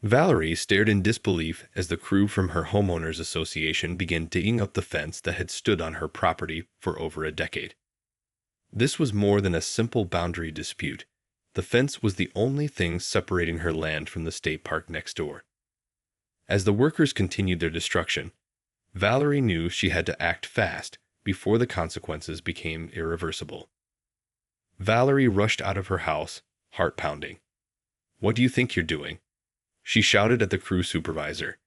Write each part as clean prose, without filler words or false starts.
Valerie stared in disbelief as the crew from her homeowners association began digging up the fence that had stood on her property for over a decade. This was more than a simple boundary dispute. The fence was the only thing separating her land from the state park next door. As the workers continued their destruction, Valerie knew she had to act fast before the consequences became irreversible. Valerie rushed out of her house, heart pounding. "What do you think you're doing?" she shouted at the crew supervisor.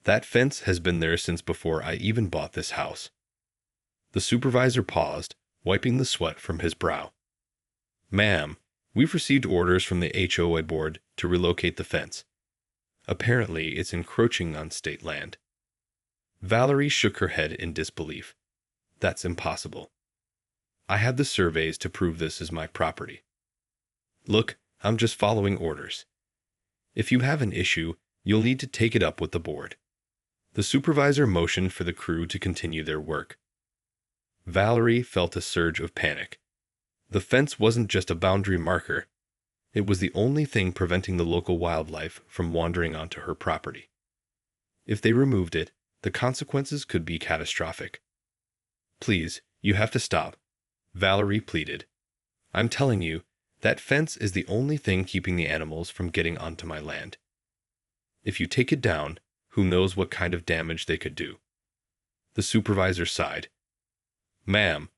"That fence has been there since before I even bought this house." The supervisor paused, wiping the sweat from his brow. "Ma'am, we've received orders from the HOA board to relocate the fence. Apparently, it's encroaching on state land." Valerie shook her head in disbelief. "That's impossible. I have the surveys to prove this is my property. Look, I'm just following orders. If you have an issue, you'll need to take it up with the board." The supervisor motioned for the crew to continue their work. Valerie felt a surge of panic. The fence wasn't just a boundary marker. It was the only thing preventing the local wildlife from wandering onto her property. If they removed it, the consequences could be catastrophic. "Please, you have to stop," Valerie pleaded. "I'm telling you, that fence is the only thing keeping the animals from getting onto my land. If you take it down, who knows what kind of damage they could do." The supervisor sighed. "Ma'am,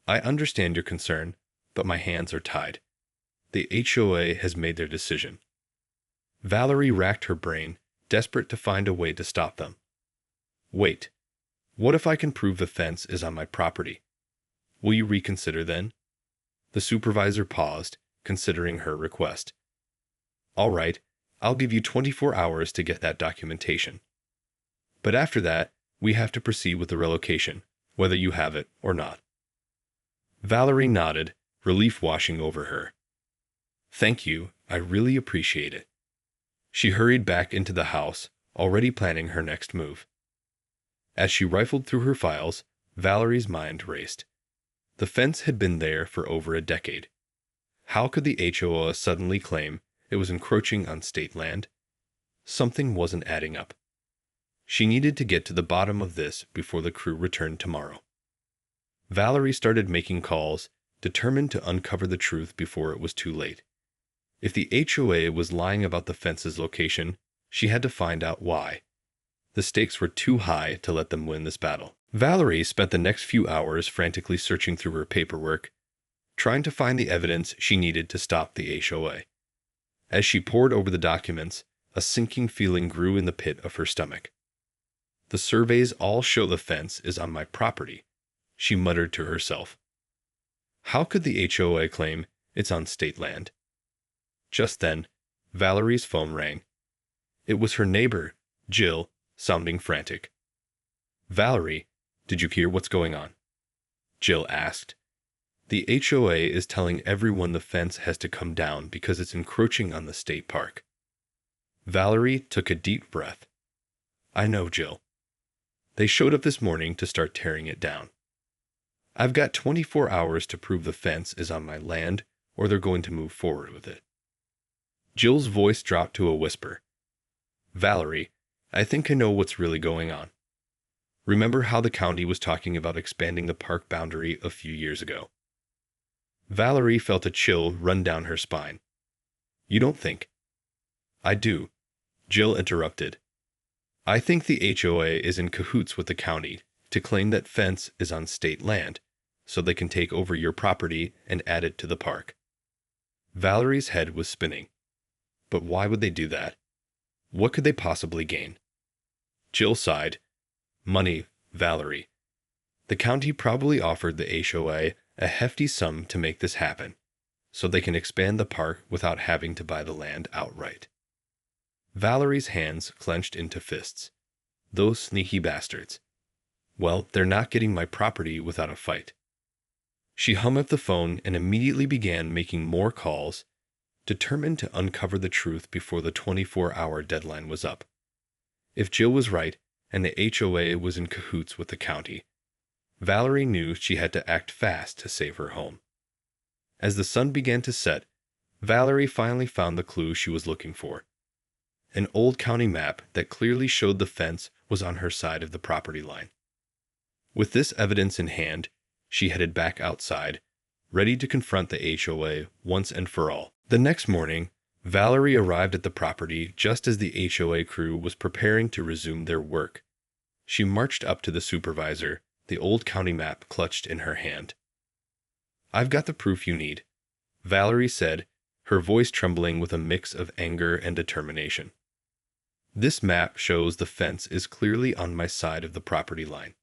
I understand your concern, but my hands are tied. The HOA has made their decision." Valerie racked her brain, desperate to find a way to stop them. "Wait. What if I can prove the fence is on my property? Will you reconsider then?" The supervisor paused, considering her request. "All right, I'll give you 24 hours to get that documentation. But after that, we have to proceed with the relocation, whether you have it or not." Valerie nodded, relief washing over her. "Thank you, I really appreciate it." She hurried back into the house, already planning her next move. As she rifled through her files, Valerie's mind raced. The fence had been there for over a decade. How could the HOA suddenly claim it was encroaching on state land? Something wasn't adding up. She needed to get to the bottom of this before the crew returned tomorrow. Valerie started making calls, determined to uncover the truth before it was too late. If the HOA was lying about the fence's location, she had to find out why. The stakes were too high to let them win this battle. Valerie spent the next few hours frantically searching through her paperwork, trying to find the evidence she needed to stop the HOA. As she pored over the documents, a sinking feeling grew in the pit of her stomach. "The surveys all show the fence is on my property," she muttered to herself. "How could the HOA claim it's on state land?" Just then, Valerie's phone rang. It was her neighbor, Jill, sounding frantic. "Valerie, did you hear what's going on?" Jill asked. "The HOA is telling everyone the fence has to come down because it's encroaching on the state park." Valerie took a deep breath. "I know, Jill. They showed up this morning to start tearing it down. I've got 24 hours to prove the fence is on my land, or they're going to move forward with it." Jill's voice dropped to a whisper. "Valerie, I think I know what's really going on. Remember how the county was talking about expanding the park boundary a few years ago?" Valerie felt a chill run down her spine. "You don't think?" "I do," Jill interrupted. "I think the HOA is in cahoots with the county to claim that fence is on state land, so they can take over your property and add it to the park." Valerie's head was spinning. But why would they do that? What could they possibly gain? Jill sighed. "Money, Valerie. The county probably offered the HOA a hefty sum to make this happen, so they can expand the park without having to buy the land outright." Valerie's hands clenched into fists. Those sneaky bastards. Well, they're not getting my property without a fight. She hung up the phone and immediately began making more calls, determined to uncover the truth before the 24-hour deadline was up. If Jill was right, and the HOA was in cahoots with the county, Valerie knew she had to act fast to save her home. As the sun began to set, Valerie finally found the clue she was looking for. an old county map that clearly showed the fence was on her side of the property line. With this evidence in hand, she headed back outside, ready to confront the HOA once and for all. The next morning, Valerie arrived at the property just as the HOA crew was preparing to resume their work. She marched up to the supervisor, the old county map clutched in her hand. "I've got the proof you need," Valerie said, her voice trembling with a mix of anger and determination. "This map shows the fence is clearly on my side of the property line."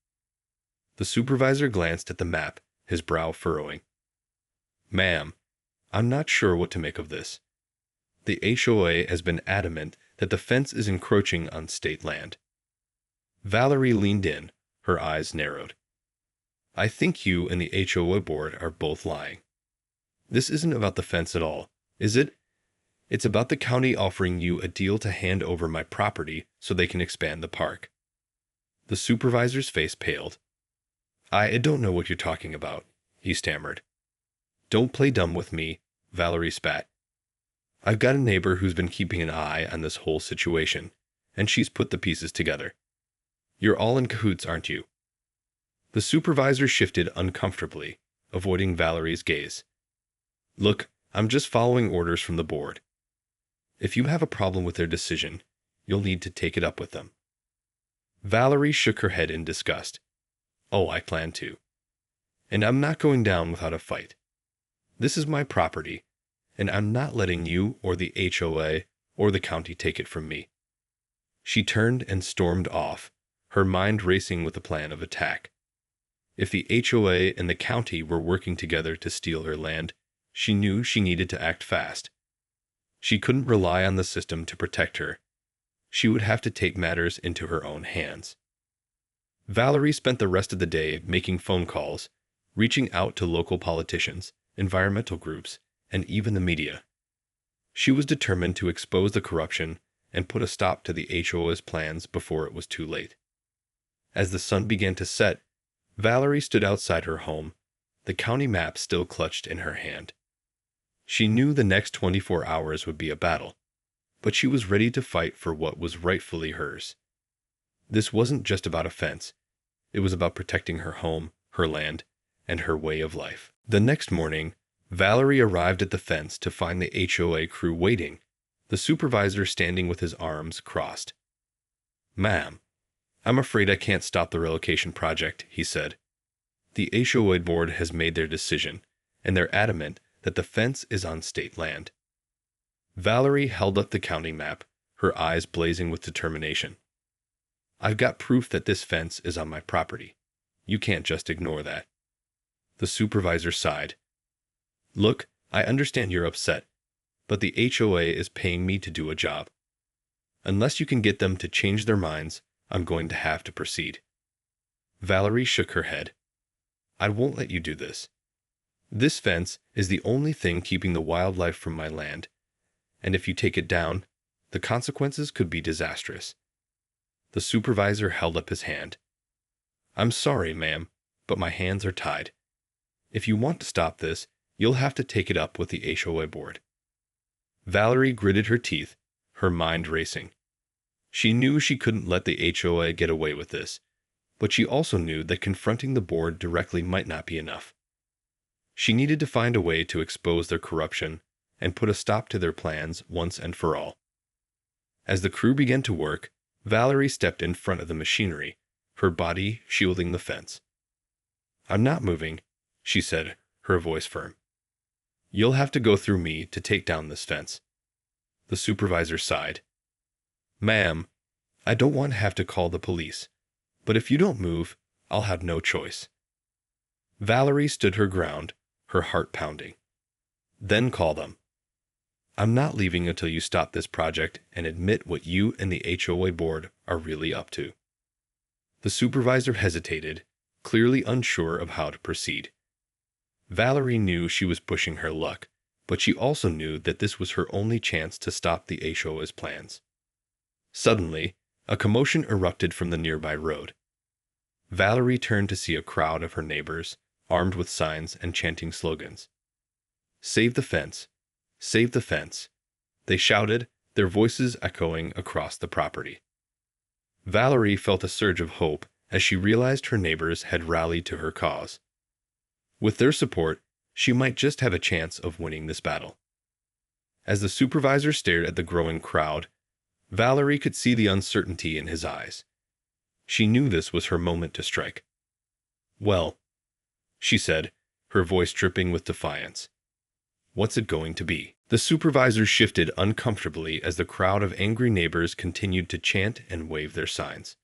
The supervisor glanced at the map, his brow furrowing. "Ma'am, I'm not sure what to make of this. The HOA has been adamant that the fence is encroaching on state land." Valerie leaned in, her eyes narrowed. "I think you and the HOA board are both lying. This isn't about the fence at all, is it? It's about the county offering you a deal to hand over my property so they can expand the park." The supervisor's face paled. I don't know what you're talking about," he stammered. "Don't play dumb with me," Valerie spat. "I've got a neighbor who's been keeping an eye on this whole situation, and she's put the pieces together. You're all in cahoots, aren't you?" The supervisor shifted uncomfortably, avoiding Valerie's gaze. "Look, I'm just following orders from the board. If you have a problem with their decision, you'll need to take it up with them." Valerie shook her head in disgust. "Oh, I plan to. And I'm not going down without a fight. This is my property, and I'm not letting you or the HOA or the county take it from me." She turned and stormed off, her mind racing with a plan of attack. If the HOA and the county were working together to steal her land, she knew she needed to act fast. She couldn't rely on the system to protect her. She would have to take matters into her own hands. Valerie spent the rest of the day making phone calls, reaching out to local politicians, environmental groups, and even the media. She was determined to expose the corruption and put a stop to the HOA's plans before it was too late. As the sun began to set, Valerie stood outside her home, the county map still clutched in her hand. She knew the next 24 hours would be a battle, but she was ready to fight for what was rightfully hers. This wasn't just about a fence. It was about protecting her home, her land, and her way of life. The next morning, Valerie arrived at the fence to find the HOA crew waiting, the supervisor standing with his arms crossed. "Ma'am, I'm afraid I can't stop the relocation project," he said. "The HOA board has made their decision, and they're adamant that the fence is on state land." Valerie held up the county map, her eyes blazing with determination. "I've got proof that this fence is on my property. You can't just ignore that." The supervisor sighed. "Look, I understand you're upset, but the HOA is paying me to do a job. Unless you can get them to change their minds, I'm going to have to proceed." Valerie shook her head. "I won't let you do this. This fence is the only thing keeping the wildlife from my land, and if you take it down, the consequences could be disastrous." The supervisor held up his hand. "I'm sorry, ma'am, but my hands are tied. If you want to stop this, you'll have to take it up with the HOA board." Valerie gritted her teeth, her mind racing. She knew she couldn't let the HOA get away with this, but she also knew that confronting the board directly might not be enough. She needed to find a way to expose their corruption and put a stop to their plans once and for all. As the crew began to work, Valerie stepped in front of the machinery, her body shielding the fence. "I'm not moving," she said, her voice firm. "You'll have to go through me to take down this fence." The supervisor sighed. "Ma'am, I don't want to have to call the police, but if you don't move, I'll have no choice." Valerie stood her ground, her heart pounding. "Then call them. I'm not leaving until you stop this project and admit what you and the HOA board are really up to." The supervisor hesitated, clearly unsure of how to proceed. Valerie knew she was pushing her luck, but she also knew that this was her only chance to stop the HOA's plans. Suddenly, a commotion erupted from the nearby road. Valerie turned to see a crowd of her neighbors, armed with signs and chanting slogans. "Save the fence! Save the fence!" They shouted, their voices echoing across the property. Valerie felt a surge of hope as she realized her neighbors had rallied to her cause. With their support, she might just have a chance of winning this battle. As the supervisor stared at the growing crowd, Valerie could see the uncertainty in his eyes. She knew this was her moment to strike. "Well," she said, her voice dripping with defiance. "What's it going to be?" The supervisor shifted uncomfortably as the crowd of angry neighbors continued to chant and wave their signs.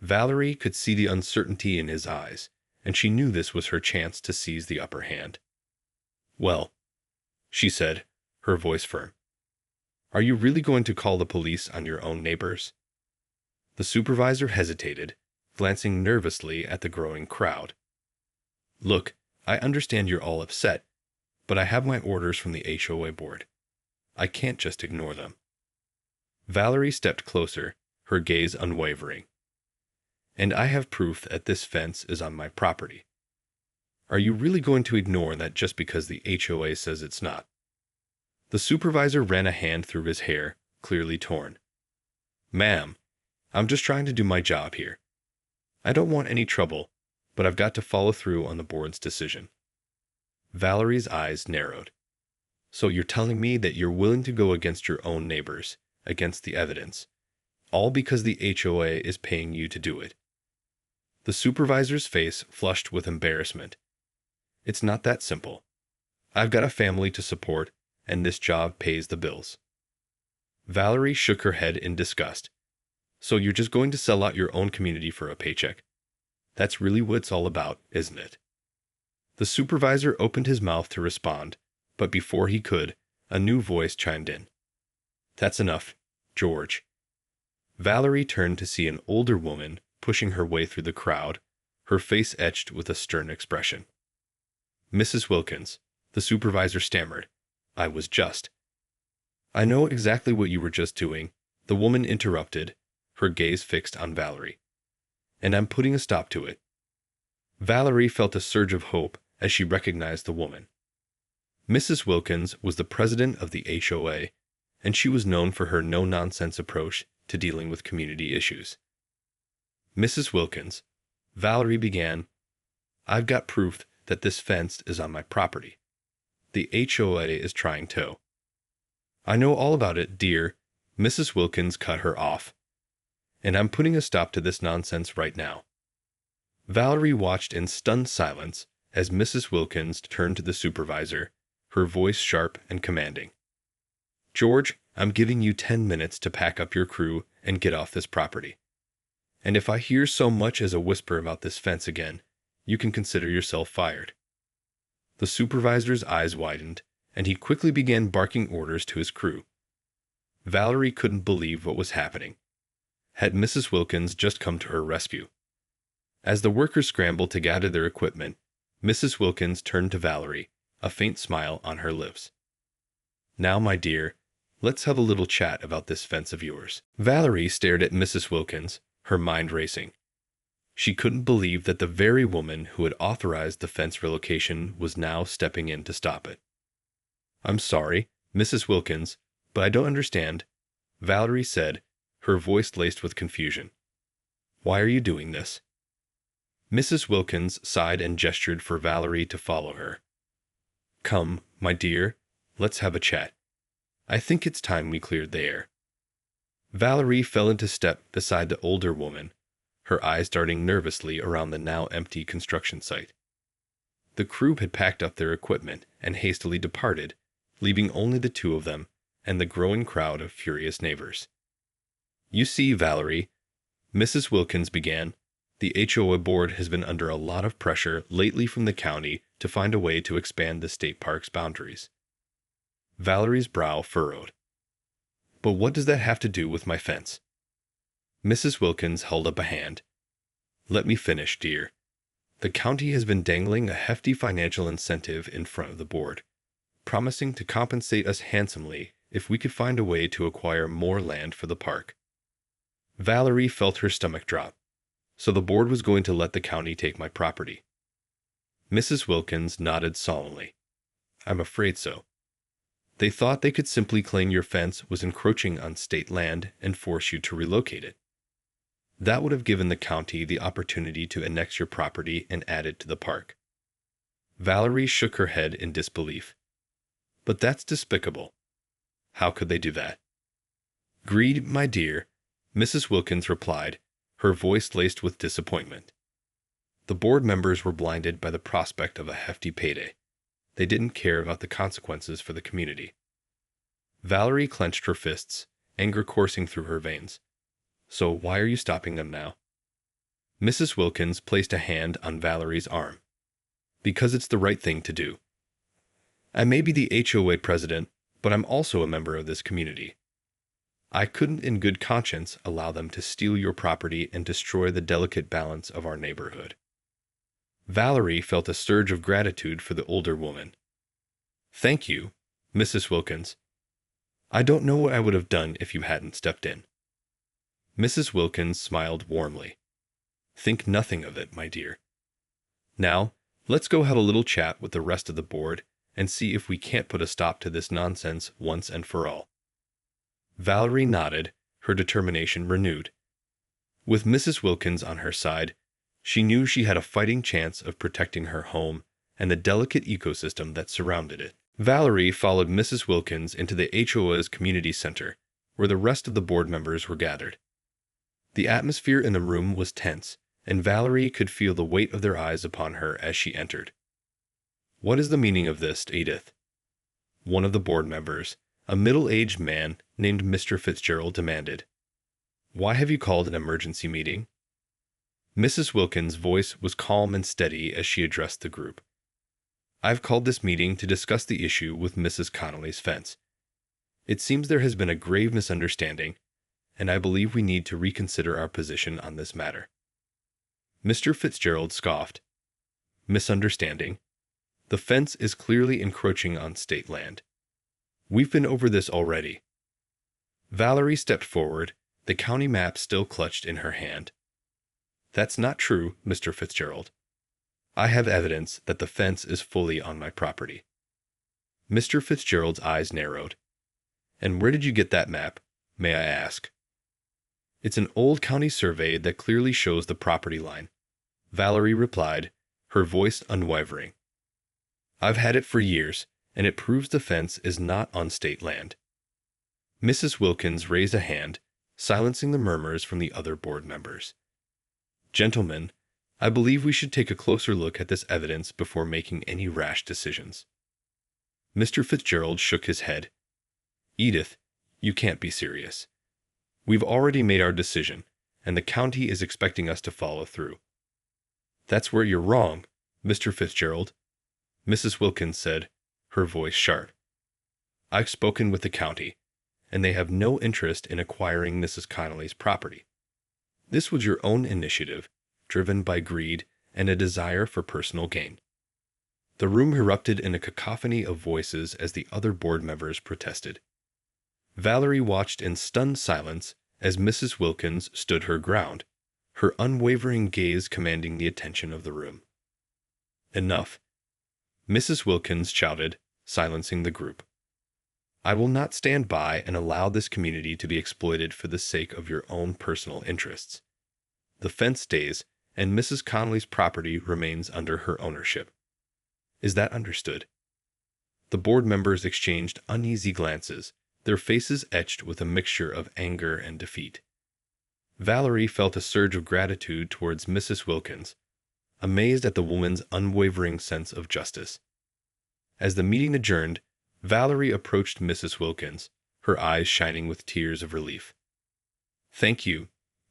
Valerie could see the uncertainty in his eyes, and she knew this was her chance to seize the upper hand. "Well," she said, her voice firm. "Are you really going to call the police on your own neighbors?" The supervisor hesitated, glancing nervously at the growing crowd. "Look, I understand you're all upset, but I have my orders from the HOA board. I can't just ignore them." Valerie stepped closer, her gaze unwavering. "And I have proof that this fence is on my property. Are you really going to ignore that just because the HOA says it's not?" The supervisor ran a hand through his hair, clearly torn. "Ma'am, I'm just trying to do my job here. I don't want any trouble, but I've got to follow through on the board's decision." Valerie's eyes narrowed. "So you're telling me that you're willing to go against your own neighbors, against the evidence, all because the HOA is paying you to do it?" The supervisor's face flushed with embarrassment. "It's not that simple. I've got a family to support, and this job pays the bills." Valerie shook her head in disgust. "So you're just going to sell out your own community for a paycheck? That's really what it's all about, isn't it?" The supervisor opened his mouth to respond, but before he could, a new voice chimed in. "That's enough, George." Valerie turned to see an older woman pushing her way through the crowd, her face etched with a stern expression. "Mrs. Wilkins," the supervisor stammered, "I was just—" "I know exactly what you were just doing," the woman interrupted, her gaze fixed on Valerie. "And I'm putting a stop to it." Valerie felt a surge of hope as she recognized the woman. Mrs. Wilkins was the president of the HOA, and she was known for her no-nonsense approach to dealing with community issues. "Mrs. Wilkins," Valerie began, "I've got proof that this fence is on my property. The HOA is trying to—" "I know all about it, dear," Mrs. Wilkins cut her off. "And I'm putting a stop to this nonsense right now." Valerie watched in stunned silence as Mrs. Wilkins turned to the supervisor, her voice sharp and commanding. "George, I'm giving you 10 minutes to pack up your crew and get off this property. And if I hear so much as a whisper about this fence again, you can consider yourself fired." The supervisor's eyes widened, and he quickly began barking orders to his crew. Valerie couldn't believe what was happening. Had Mrs. Wilkins just come to her rescue? As the workers scrambled to gather their equipment, Mrs. Wilkins turned to Valerie, a faint smile on her lips. "Now, my dear, let's have a little chat about this fence of yours." Valerie stared at Mrs. Wilkins, her mind racing. She couldn't believe that the very woman who had authorized the fence relocation was now stepping in to stop it. "I'm sorry, Mrs. Wilkins, but I don't understand," Valerie said, her voice laced with confusion. "Why are you doing this?" Mrs. Wilkins sighed and gestured for Valerie to follow her. "Come, my dear, let's have a chat. I think it's time we cleared the air." Valerie fell into step beside the older woman, her eyes darting nervously around the now empty construction site. The crew had packed up their equipment and hastily departed, leaving only the two of them and the growing crowd of furious neighbors. "You see, Valerie," Mrs. Wilkins began, "the HOA board has been under a lot of pressure lately from the county to find a way to expand the state park's boundaries." Valerie's brow furrowed. "But what does that have to do with my fence?" Mrs. Wilkins held up a hand. "Let me finish, dear. The county has been dangling a hefty financial incentive in front of the board, promising to compensate us handsomely if we could find a way to acquire more land for the park." Valerie felt her stomach drop. So the board was going to let the county take my property. Mrs. Wilkins nodded solemnly. "I'm afraid so." They thought they could simply claim your fence was encroaching on state land and force you to relocate it. That would have given the county the opportunity to annex your property and add it to the park. Valerie shook her head in disbelief. But that's despicable. How could they do that? Greed, my dear, Mrs. Wilkins replied, her voice laced with disappointment. The board members were blinded by the prospect of a hefty payday. They didn't care about the consequences for the community. Valerie clenched her fists, anger coursing through her veins. So why are you stopping them now? Mrs. Wilkins placed a hand on Valerie's arm. Because it's the right thing to do. I may be the HOA president, but I'm also a member of this community. I couldn't in good conscience allow them to steal your property and destroy the delicate balance of our neighborhood. Valerie felt a surge of gratitude for the older woman. Thank you, Mrs. Wilkins. I don't know what I would have done if you hadn't stepped in. Mrs. Wilkins smiled warmly. Think nothing of it, my dear. Now, let's go have a little chat with the rest of the board and see if we can't put a stop to this nonsense once and for all. Valerie nodded, her determination renewed. With Mrs. Wilkins on her side, she knew she had a fighting chance of protecting her home and the delicate ecosystem that surrounded it. Valerie followed Mrs. Wilkins into the HOA's community center, where the rest of the board members were gathered. The atmosphere in the room was tense, and Valerie could feel the weight of their eyes upon her as she entered. What is the meaning of this, Edith? One of the board members, a middle-aged man named Mr. Fitzgerald, demanded. Why have you called an emergency meeting? Mrs. Wilkins' voice was calm and steady as she addressed the group. I've called this meeting to discuss the issue with Mrs. Connolly's fence. It seems there has been a grave misunderstanding, and I believe we need to reconsider our position on this matter. Mr. Fitzgerald scoffed. Misunderstanding? The fence is clearly encroaching on state land. We've been over this already. Valerie stepped forward, the county map still clutched in her hand. That's not true, Mr. Fitzgerald. I have evidence that the fence is fully on my property. Mr. Fitzgerald's eyes narrowed. And where did you get that map, may I ask? It's an old county survey that clearly shows the property line, Valerie replied, her voice unwavering. I've had it for years, and it proves the fence is not on state land. Mrs. Wilkins raised a hand, silencing the murmurs from the other board members. Gentlemen, I believe we should take a closer look at this evidence before making any rash decisions. Mr. Fitzgerald shook his head. Edith, you can't be serious. We've already made our decision, and the county is expecting us to follow through. That's where you're wrong, Mr. Fitzgerald, Mrs. Wilkins said, her voice sharp. I've spoken with the county, and they have no interest in acquiring Mrs. Connolly's property. This was your own initiative, driven by greed and a desire for personal gain. The room erupted in a cacophony of voices as the other board members protested. Valerie watched in stunned silence as Mrs. Wilkins stood her ground, her unwavering gaze commanding the attention of the room. Enough, Mrs. Wilkins shouted, silencing the group. I will not stand by and allow this community to be exploited for the sake of your own personal interests. The fence stays, and Mrs. Connolly's property remains under her ownership. Is that understood? The board members exchanged uneasy glances, their faces etched with a mixture of anger and defeat. Valerie felt a surge of gratitude towards Mrs. Wilkins, amazed at the woman's unwavering sense of justice. As the meeting adjourned, Valerie approached Mrs. Wilkins, her eyes shining with tears of relief. Thank you,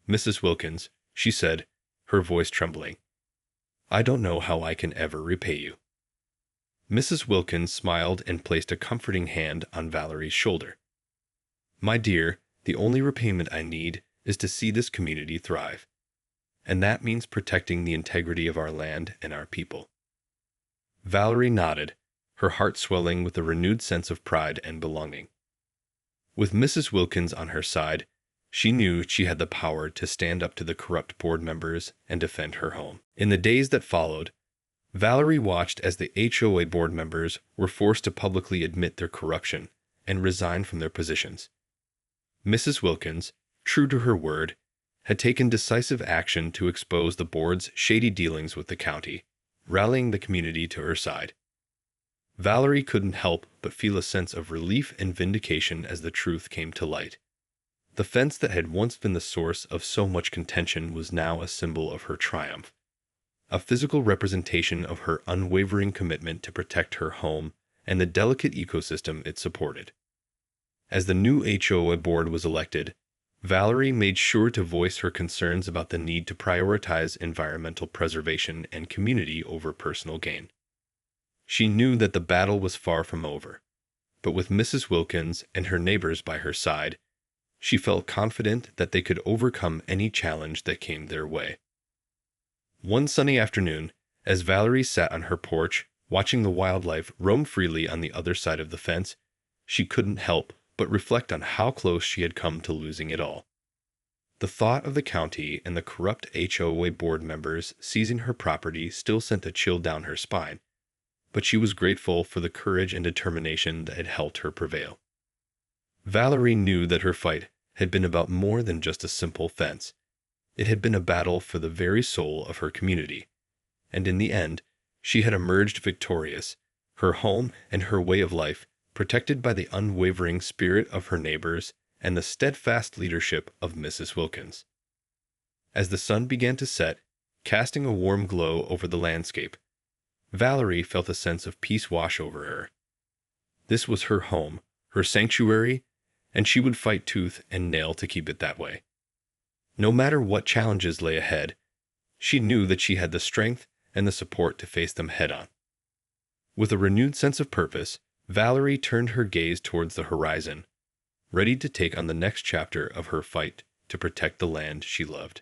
Mrs. Wilkins, she said, her voice trembling. I don't know how I can ever repay you. Mrs. Wilkins smiled and placed a comforting hand on Valerie's shoulder. My dear, the only repayment I need is to see this community thrive. And that means protecting the integrity of our land and our people. Valerie nodded, her heart swelling with a renewed sense of pride and belonging. With Mrs. Wilkins on her side, she knew she had the power to stand up to the corrupt board members and defend her home. In the days that followed, Valerie watched as the HOA board members were forced to publicly admit their corruption and resigned from their positions. Mrs. Wilkins, true to her word, had taken decisive action to expose the board's shady dealings with the county, rallying the community to her side. Valerie couldn't help but feel a sense of relief and vindication as the truth came to light. The fence that had once been the source of so much contention was now a symbol of her triumph, a physical representation of her unwavering commitment to protect her home and the delicate ecosystem it supported. As the new HOA board was elected, Valerie made sure to voice her concerns about the need to prioritize environmental preservation and community over personal gain. She knew that the battle was far from over, but with Mrs. Wilkins and her neighbors by her side, she felt confident that they could overcome any challenge that came their way. One sunny afternoon, as Valerie sat on her porch, watching the wildlife roam freely on the other side of the fence, she couldn't help but reflect on how close she had come to losing it all. The thought of the county and the corrupt HOA board members seizing her property still sent a chill down her spine, but she was grateful for the courage and determination that had helped her prevail. Valerie knew that her fight had been about more than just a simple fence. It had been a battle for the very soul of her community, and in the end, she had emerged victorious, her home and her way of life protected by the unwavering spirit of her neighbors and the steadfast leadership of Mrs. Wilkins. As the sun began to set, casting a warm glow over the landscape, Valerie felt a sense of peace wash over her. This was her home, her sanctuary, and she would fight tooth and nail to keep it that way. No matter what challenges lay ahead, she knew that she had the strength and the support to face them head-on. With a renewed sense of purpose, Valerie turned her gaze towards the horizon, ready to take on the next chapter of her fight to protect the land she loved.